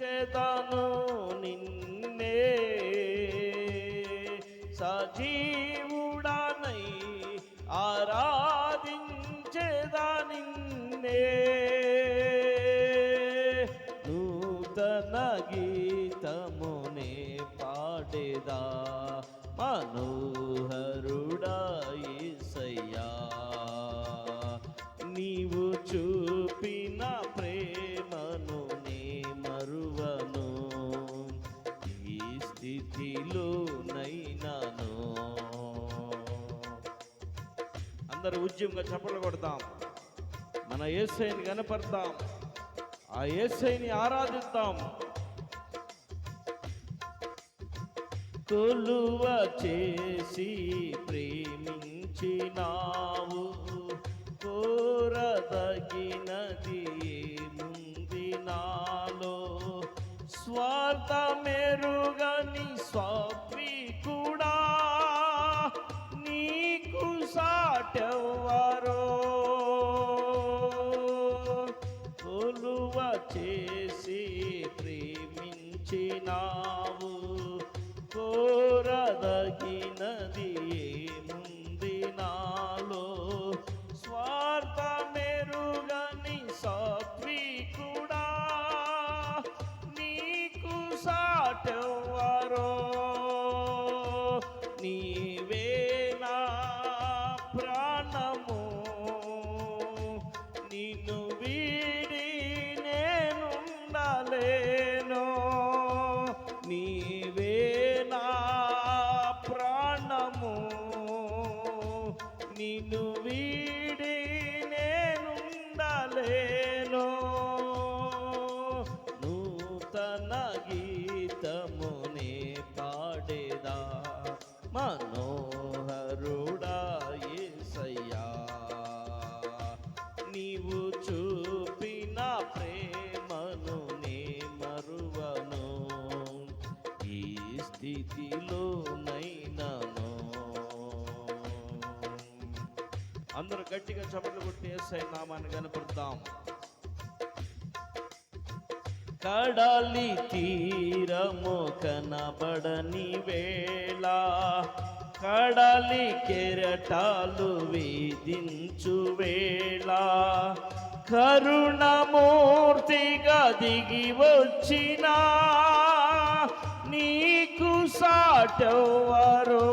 చేతను నిన్నే సజీవుడనై ఆరాధించేదా నిన్నే నూతన గీతమునే పాడేదా మనోహరుడా యేసయ్యా నీవు చూపిన ప్రేమను నే మరువను ఈ స్థితిలో నైనాను. అందరూ ఉద్యమంగా చప్పట్లు కొడతాం, మన యేసయ్యని కనపడతాం, ఆ యేసయ్యని ఆరాధిద్దాం. కొలువ చేసి ప్రేమించినావు కోరదగినది ఏముంది నాలో స్వార్థమెరుగని స్వాత్వికుడా నీకు సాటెవ్వరో కొలువ చేసి ప్రేమించినావు కోరదగినది ఏముంది నాలో స్వార్థమెరుగని సాత్వికుడా నీకు సాటెవ్వరో నీవే నా ప్రాణము నిన్ను వీడి నేనుండలేను నీవే నా ప్రాణము నిన్ను వీడి నేనుండలేను నూతన గీతమునే పాడేదా మనోహరుడా యేసయ్యా నీవు చూపిన ప్రేమను నే మరువను ఈ స్థితిలో నైనాను. అందరూ గట్టిగా చప్పట్లు కొట్టి యేసయ్య నామాన్ని కనపడతాం. కడలి తీరము కనబడని వేళ కడలి కెరటాలు వేధించు వేళ కరుణమూర్తిగా దిగి వచ్చిన నీకు సాటెవ్వరో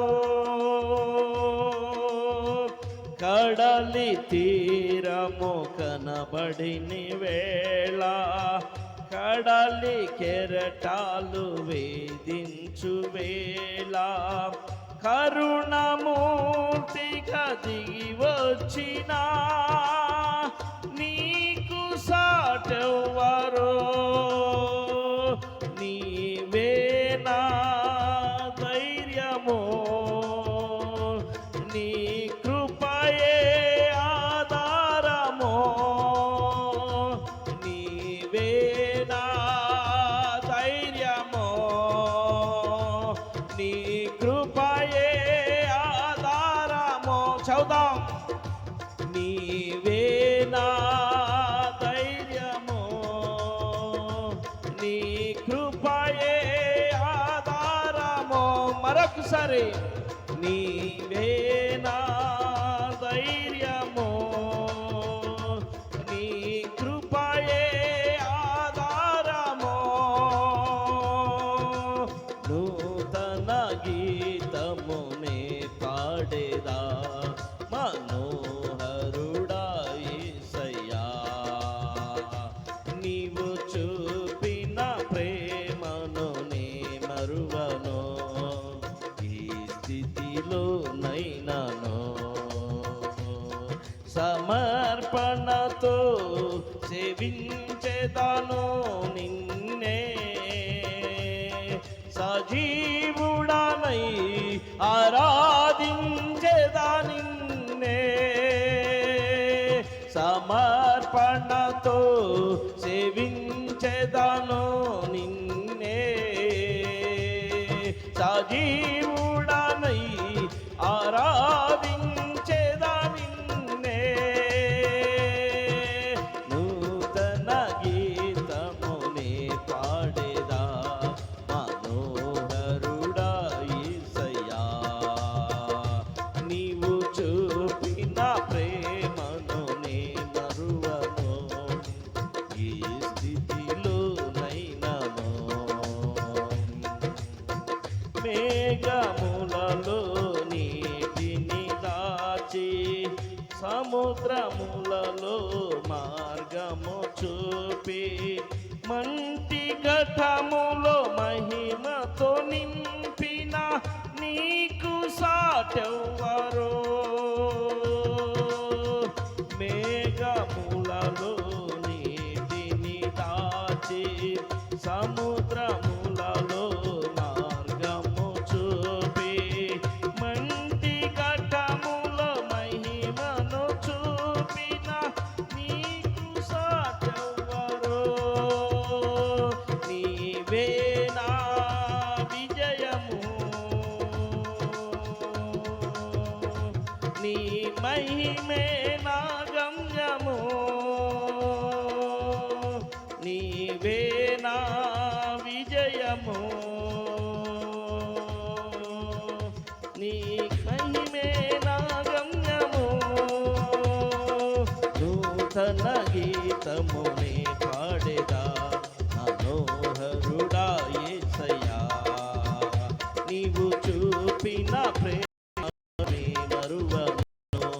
కడలి తీరము కనబడిని వేళ కడలి కెరటాలు వేధించు వేళ కరుణమూర్తిగా దిగి వచ్చిన నీకు సాటెవ్వరో నీవే నా ధైర్యము నీ కృపయే ఆధారము నీవే నా ధైర్యము నీ కృపయే ఆధారము. చదుదాం. నీవే నా ధైర్యము నీ కృపయే ఆధారము. మరొకసారి నీవే నా ధైర్యము నీ కృపయే ఆధారము నూతన గీతమునే పాడేదా మనోహరుడా యేసయ్యా నీవు చూపిన ప్రేమను నే మరువను ఈ స్థితిలో నైనాను. సమర్పణతో సేవించేదాను నిన్నే సజీవుడనై ఆరాధించేదా నిన్నే సమర్పణతో సేవించేదాను నిన్నే సజీవుడనై ఆరాధించేదా నిన్నే నూతన గీతమునే పాడే ఘటములో మహిమతో నింపిన నీకు సాటెవ్వరో. మేఘములలో నీటిని దాచి సముద్రములలో మార్గము చూపి మంటి ఘటములో మహిమను చూపిన నీకు సాటెవ్వరో. నీవే నా విజయము, నీ మహిమే నా గమ్యము. నీవే నా విజయము, నీ మహిమే నా గమ్యము. నూతన గీతమునే పాడెదా మనోహరుడా యేసయ్యా. నీవు చూపిన ప్రేమనే మరువను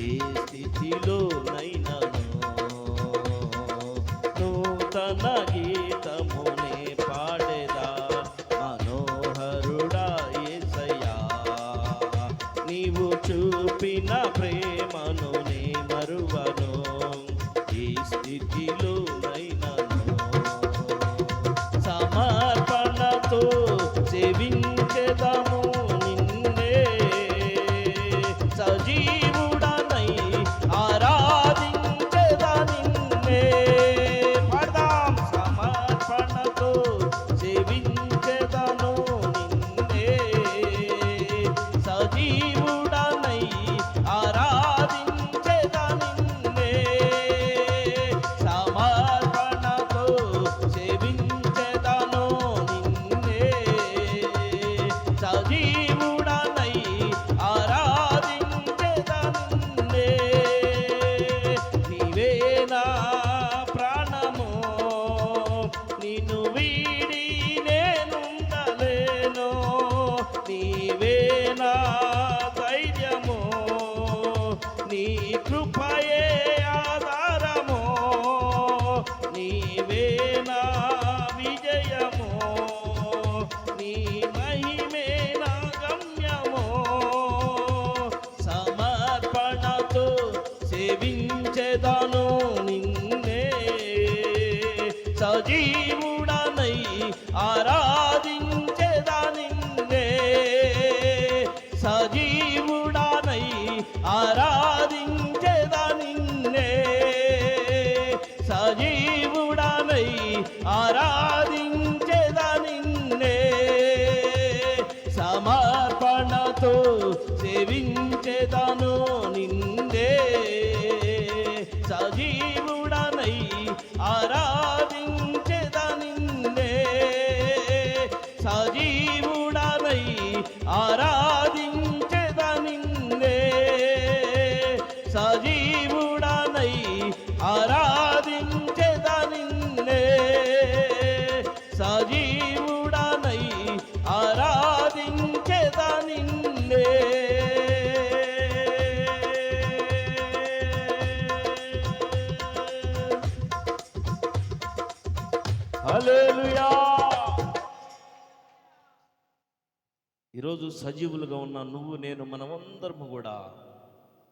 ఏ స్థితిలోనైనను. నూతన గీతమునే పాడెదా మనోహరుడా యేసయ్యా. నీవు చూపిన ప్రేమను నే మరువను ఈ స్థితిలోనైనను. సమర్పణతో సేవించెదము నిన్నే, సజీవుడనై ఆరాధించెదా నిన్నే. పాడదాం. సమర్పణతో సేవించెదను నిన్నే, సజీవుడనై ఆరాధించెదా నిన్నే. సమర్పణతో సేవించెదను నిన్నే, సజీవుడనై ఆరాధించెదా నిన్నే. నీవే నా ప్రాణము, నిన్ను వీడి నేనుండలేను. నీవే నా ధైర్యము, నీ కృపయే ఆధారము. నీవే నా విజయము, నీ మహిమే నా గమ్యము. సమర్పణతో సేవించెదను నిన్నే, సజీవుడనై ఆరాధించెదా నిన్నే. సజీవుడనై ఆరాధించెదా నిన్నే, సజీవుడనై ఆరాధించెదా నిన్నే. సమర్పణతో సేవించెదను నిన్నే, సజీవుడనై ఆరాధించెదా నిన్నే. సజీవుడనై ఆరాధించెదా నిన్నే, సజీవుడనై ఆరాధించెదా నిన్నే. సజీవుడనై ఆరాధించెదా నిన్నే. హల్లెలూయా. ఈరోజు సజీవులుగా ఉన్న నువ్వు నేను మనమందరము కూడా